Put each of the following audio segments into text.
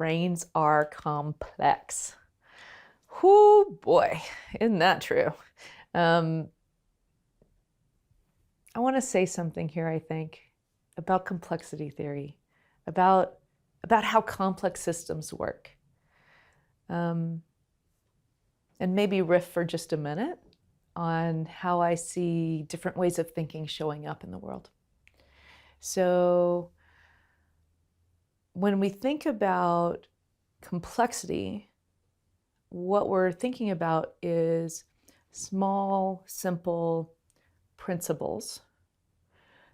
brains are complex. Whoo, boy, isn't that true? I want to say something here, I think, about complexity theory, about how complex systems work. And maybe riff for just a minute on how I see different ways of thinking showing up in the world. So when we think about complexity, what we're thinking about is small, simple principles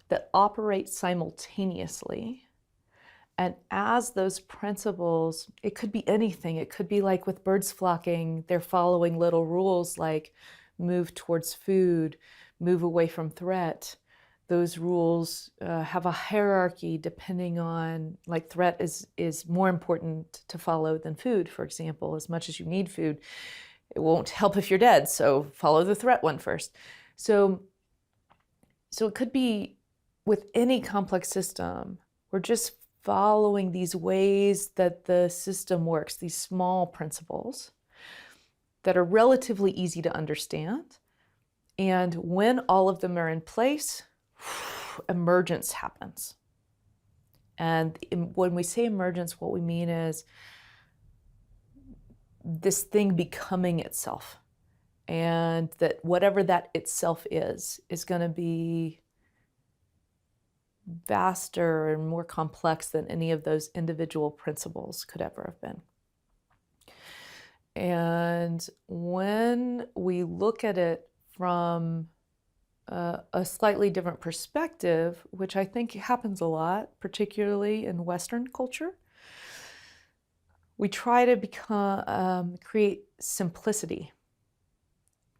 that operate simultaneously. And as those principles, it could be anything. It could be like with birds flocking, they're following little rules like move towards food, move away from threat. Those rules have a hierarchy depending on, like threat is more important to follow than food, for example. As much as you need food, it won't help if you're dead, so follow the threat one first. So it could be with any complex system, we're just following these ways that the system works, these small principles that are relatively easy to understand. And when all of them are in place, emergence happens. And when we say emergence, what we mean is this thing becoming itself. And that whatever that itself is going to be vaster and more complex than any of those individual principles could ever have been. And when we look at it from a slightly different perspective, which I think happens a lot, particularly in Western culture, we try to create simplicity.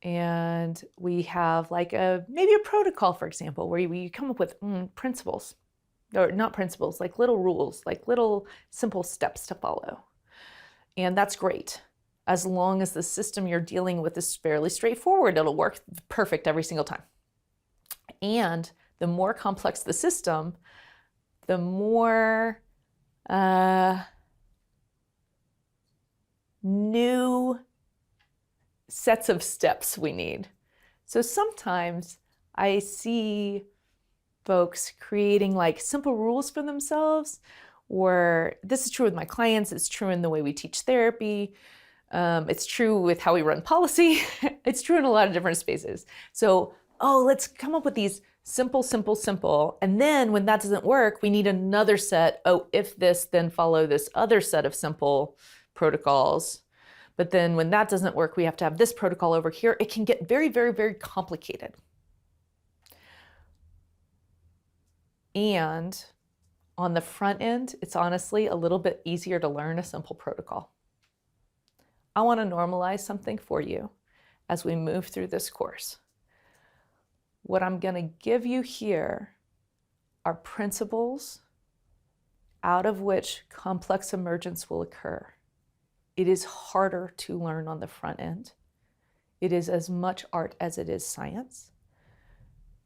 And we have like maybe a protocol, for example, where we come up with principles, or not principles, like little rules, like little simple steps to follow. And that's great. As long as the system you're dealing with is fairly straightforward, it'll work perfect every single time. And the more complex the system, the more new sets of steps we need. So sometimes I see folks creating like simple rules for themselves, or this is true with my clients, it's true in the way we teach therapy, it's true with how we run policy, it's true in a lot of different spaces. So, let's come up with these simple, and then when that doesn't work, we need another set. If this, then follow this other set of simple protocols. But then when that doesn't work, we have to have this protocol over here. It can get very, very, very complicated. And on the front end, it's honestly a little bit easier to learn a simple protocol. I want to normalize something for you as we move through this course. What I'm going to give you here are principles out of which complex emergence will occur. It is harder to learn on the front end. It is as much art as it is science.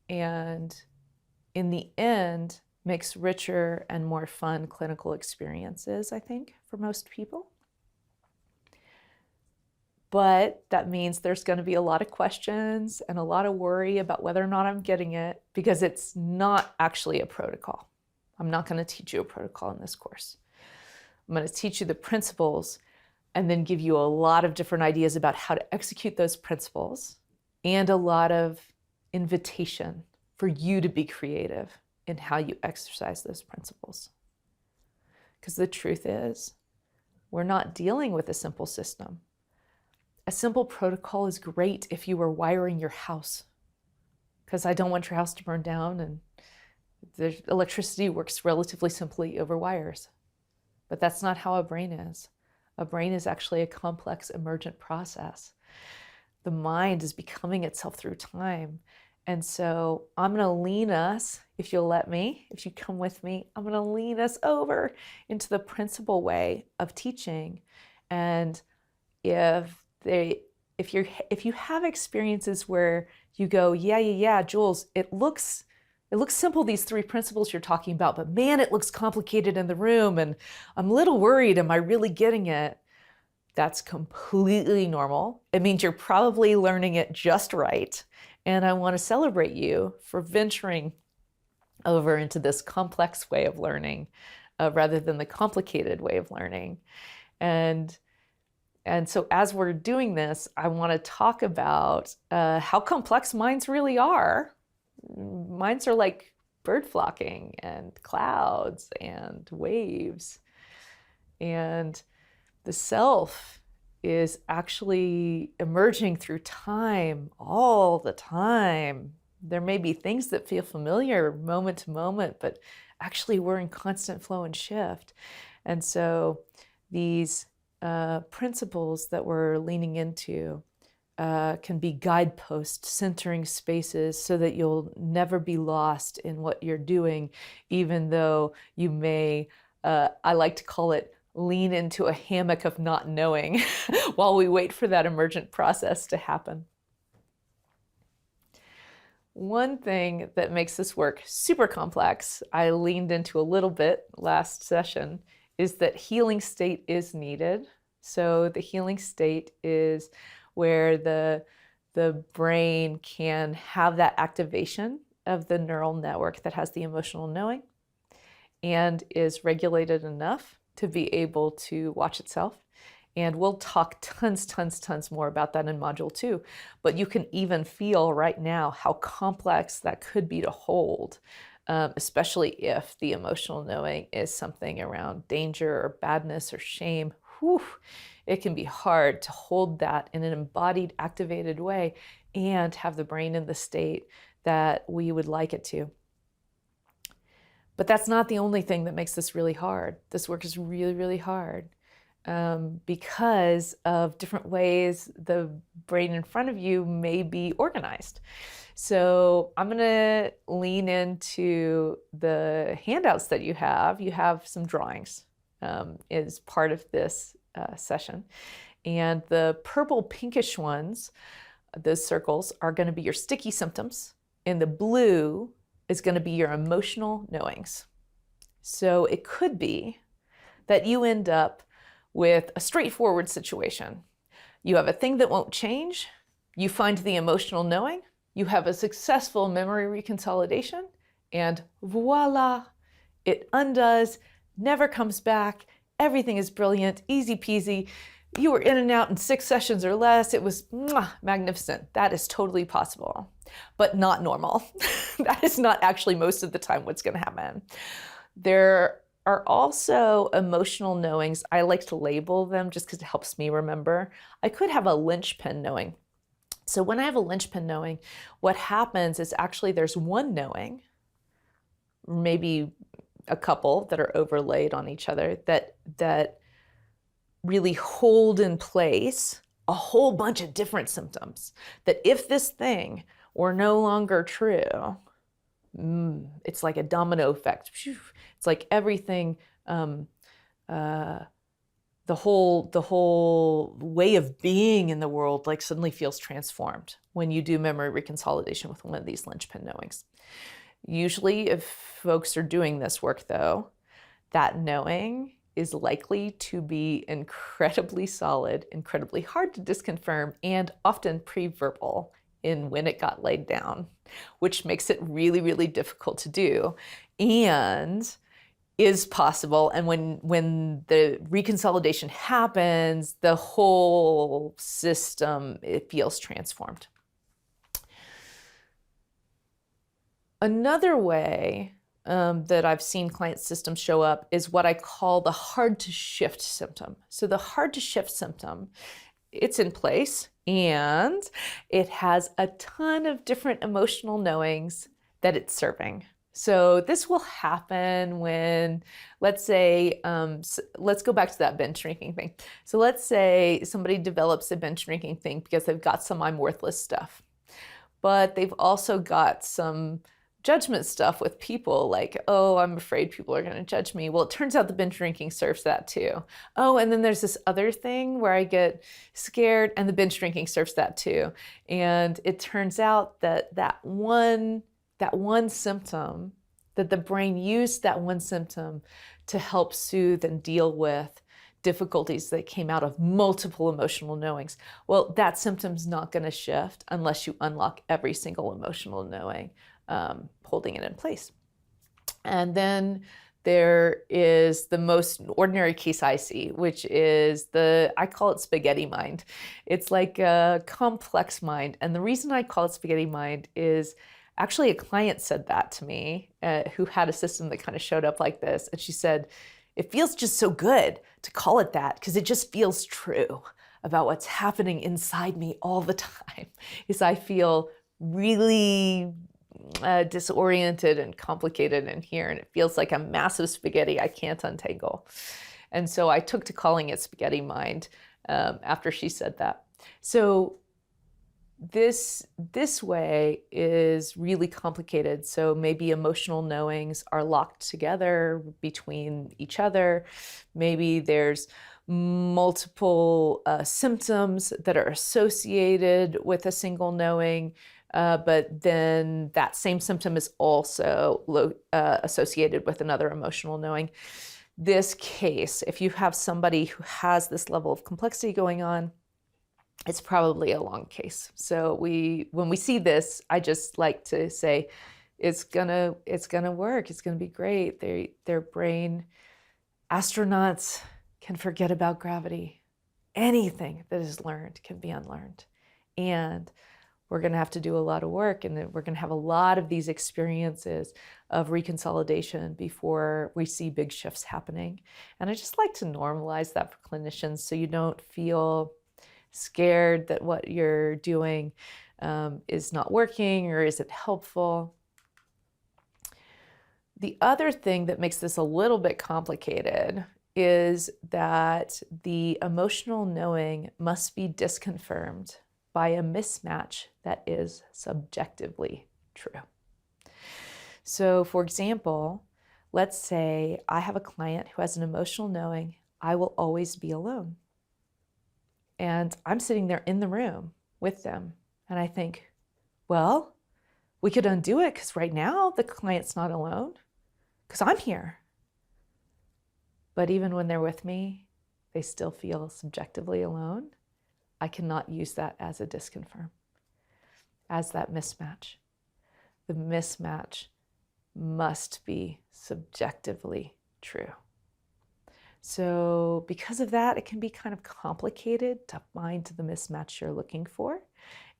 And in the end, makes richer and more fun clinical experiences, I think, for most people. But that means there's going to be a lot of questions and a lot of worry about whether or not I'm getting it, because it's not actually a protocol. I'm not going to teach you a protocol in this course. I'm going to teach you the principles and then give you a lot of different ideas about how to execute those principles, and a lot of invitation for you to be creative in how you exercise those principles. Because the truth is, we're not dealing with a simple system. A simple protocol is great if you were wiring your house, because I don't want your house to burn down, and the electricity works relatively simply over wires. But that's not how a brain is. A brain is actually a complex emergent process. The mind is becoming itself through time. And so I'm going to lean us, if you'll let me, if you come with me, I'm going to lean us over into the principle way of teaching. And if you have experiences where you go, yeah, Jules, it looks it looks simple, these 3 principles you're talking about, but man, it looks complicated in the room and I'm a little worried, am I really getting it? That's completely normal. It means you're probably learning it just right. And I want to celebrate you for venturing over into this complex way of learning rather than the complicated way of learning. And so as we're doing this, I want to talk about how complex minds really are. Minds are like bird flocking and clouds and waves. And the self is actually emerging through time all the time. There may be things that feel familiar moment to moment, but actually we're in constant flow and shift. And so these principles that we're leaning into can be guideposts, centering spaces so that you'll never be lost in what you're doing, even though you may, I like to call it, lean into a hammock of not knowing while we wait for that emergent process to happen. One thing that makes this work super complex, I leaned into a little bit last session, is that healing state is needed. So the healing state is where the brain can have that activation of the neural network that has the emotional knowing and is regulated enough to be able to watch itself. And we'll talk tons more about that in module 2. But you can even feel right now how complex that could be to hold, especially if the emotional knowing is something around danger or badness or shame. Whew, it can be hard to hold that in an embodied, activated way and have the brain in the state that we would like it to. But that's not the only thing that makes this really hard. This work is really hard because of different ways the brain in front of you may be organized. So I'm going to lean into the handouts that you have. You have some drawings as part of this session. And the purple pinkish ones, those circles, are going to be your sticky symptoms. And the blue is going to be your emotional knowings. So it could be that you end up with a straightforward situation. You have a thing that won't change, you find the emotional knowing, you have a successful memory reconsolidation, and voila, it undoes, never comes back, everything is brilliant, easy peasy. You were in and out in 6 sessions or less. It was magnificent. That is totally possible, but not normal. That is not actually most of the time what's going to happen. There are also emotional knowings. I like to label them just because it helps me remember. I could have a linchpin knowing. So when I have a linchpin knowing, what happens is actually there's one knowing, maybe a couple that are overlaid on each other that really hold in place a whole bunch of different symptoms that if this thing were no longer true, it's like a domino effect. It's like everything, the whole way of being in the world like suddenly feels transformed when you do memory reconsolidation with one of these linchpin knowings. Usually if folks are doing this work though, that knowing is likely to be incredibly solid, incredibly hard to disconfirm, and often pre-verbal in when it got laid down, which makes it really difficult to do and is possible. And when the reconsolidation happens, the whole system, it feels transformed. Another way that I've seen client systems show up is what I call the hard to shift symptom. So the hard to shift symptom, it's in place and it has a ton of different emotional knowings that it's serving. So this will happen when, let's say, let's go back to that binge drinking thing. So let's say somebody develops a binge drinking thing because they've got some I'm worthless stuff, but they've also got some judgment stuff with people like, oh, I'm afraid people are going to judge me. Well, it turns out the binge drinking serves that too. Oh, and then there's this other thing where I get scared and the binge drinking serves that too. And it turns out that that one that one symptom, that the brain used that one symptom to help soothe and deal with difficulties that came out of multiple emotional knowings. Well, that symptom's not going to shift unless you unlock every single emotional knowing, holding it in place. And then there is the most ordinary case I see, which is I call it spaghetti mind. It's like a complex mind. And the reason I call it spaghetti mind is actually a client said that to me, who had a system that kind of showed up like this. And she said, it feels just so good to call it that because it just feels true about what's happening inside me all the time. Is I feel really disoriented and complicated in here, and it feels like a massive spaghetti I can't untangle. And so I took to calling it spaghetti mind after she said that. So this way is really complicated. So maybe emotional knowings are locked together between each other. Maybe there's multiple symptoms that are associated with a single knowing, but then that same symptom is also associated with another emotional knowing. This case, if you have somebody who has this level of complexity going on, it's probably a long case. So when we see this, I just like to say, it's gonna work. It's gonna be great. Their brain, astronauts can forget about gravity. Anything that is learned can be unlearned, and we're gonna have to do a lot of work, and we're gonna have a lot of these experiences of reconsolidation before we see big shifts happening. And I just like to normalize that for clinicians, so you don't feel scared that what you're doing is not working or isn't helpful. The other thing that makes this a little bit complicated is that the emotional knowing must be disconfirmed by a mismatch that is subjectively true. So for example, let's say I have a client who has an emotional knowing, I will always be alone. And I'm sitting there in the room with them. And I think, well, we could undo it because right now the client's not alone because I'm here. But even when they're with me, they still feel subjectively alone. I cannot use that as a disconfirm, as that mismatch. The mismatch must be subjectively true. So because of that, it can be kind of complicated to find the mismatch you're looking for.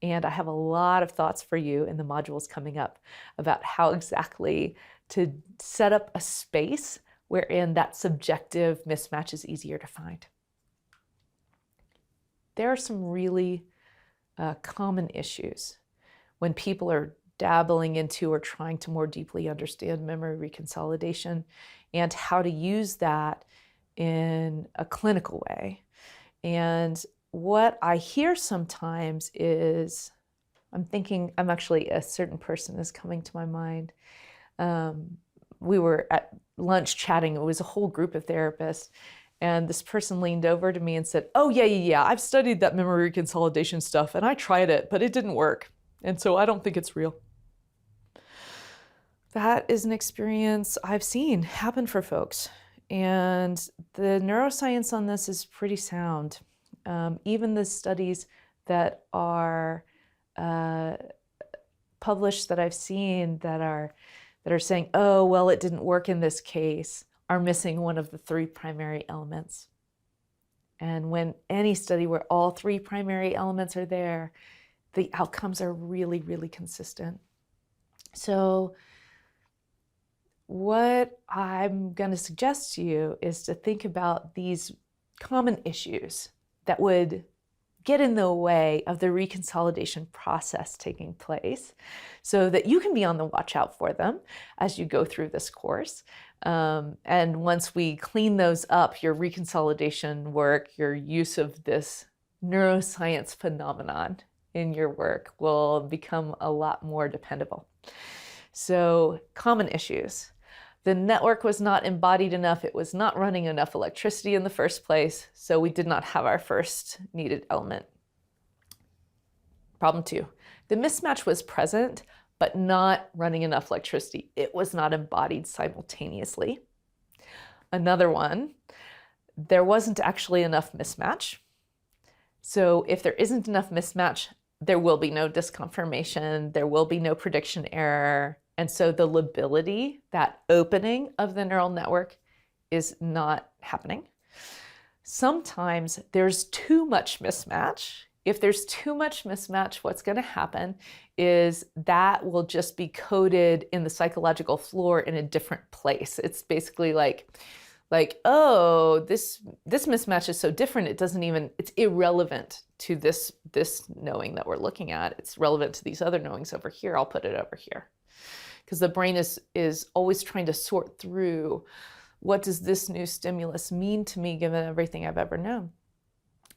And I have a lot of thoughts for you in the modules coming up about how exactly to set up a space wherein that subjective mismatch is easier to find. There are some really common issues when people are dabbling into or trying to more deeply understand memory reconsolidation and how to use that in a clinical way. And what I hear sometimes is, I'm actually, a certain person is coming to my mind. We were at lunch chatting, it was a whole group of therapists, and this person leaned over to me and said, oh yeah, I've studied that memory reconsolidation stuff and I tried it, but it didn't work. And so I don't think it's real. That is an experience I've seen happen for folks. And the neuroscience on this is pretty sound. Even the studies that are published that I've seen that are saying, oh, well, it didn't work in this case, are missing one of the three primary elements. And when any study where all three primary elements are there, the outcomes are really, really consistent. So what I'm going to suggest to you is to think about these common issues that would get in the way of the reconsolidation process taking place so that you can be on the watch out for them as you go through this course. And once we clean those up, your reconsolidation work, your use of this neuroscience phenomenon in your work will become a lot more dependable. So common issues. The network was not embodied enough. It was not running enough electricity in the first place, so we did not have our first needed element. Problem 2, the mismatch was present, but not running enough electricity. It was not embodied simultaneously. Another one, there wasn't actually enough mismatch. So if there isn't enough mismatch, there will be no disconfirmation, there will be no prediction error. And so the lability, that opening of the neural network, is not happening. Sometimes there's too much mismatch. If there's too much mismatch, what's going to happen is that will just be coded in the psychological floor in a different place. It's basically like, oh, this mismatch is so different, it's irrelevant to this knowing that we're looking at. It's relevant to these other knowings over here. I'll put it over here. Because the brain is always trying to sort through, what does this new stimulus mean to me given everything I've ever known?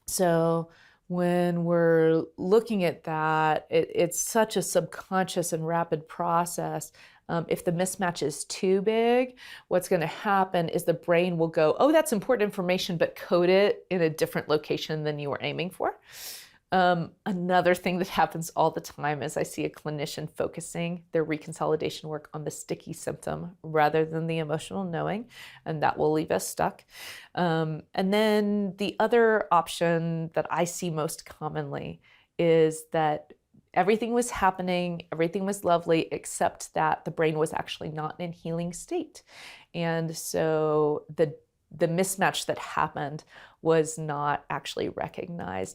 So when we're looking at that, it's such a subconscious and rapid process. If the mismatch is too big, what's going to happen is the brain will go, oh, that's important information, but code it in a different location than you were aiming for. Another thing that happens all the time is I see a clinician focusing their reconsolidation work on the sticky symptom rather than the emotional knowing, and that will leave us stuck. And then the other option that I see most commonly is that everything was happening, everything was lovely, except that the brain was actually not in healing state. And so the mismatch that happened was not actually recognized.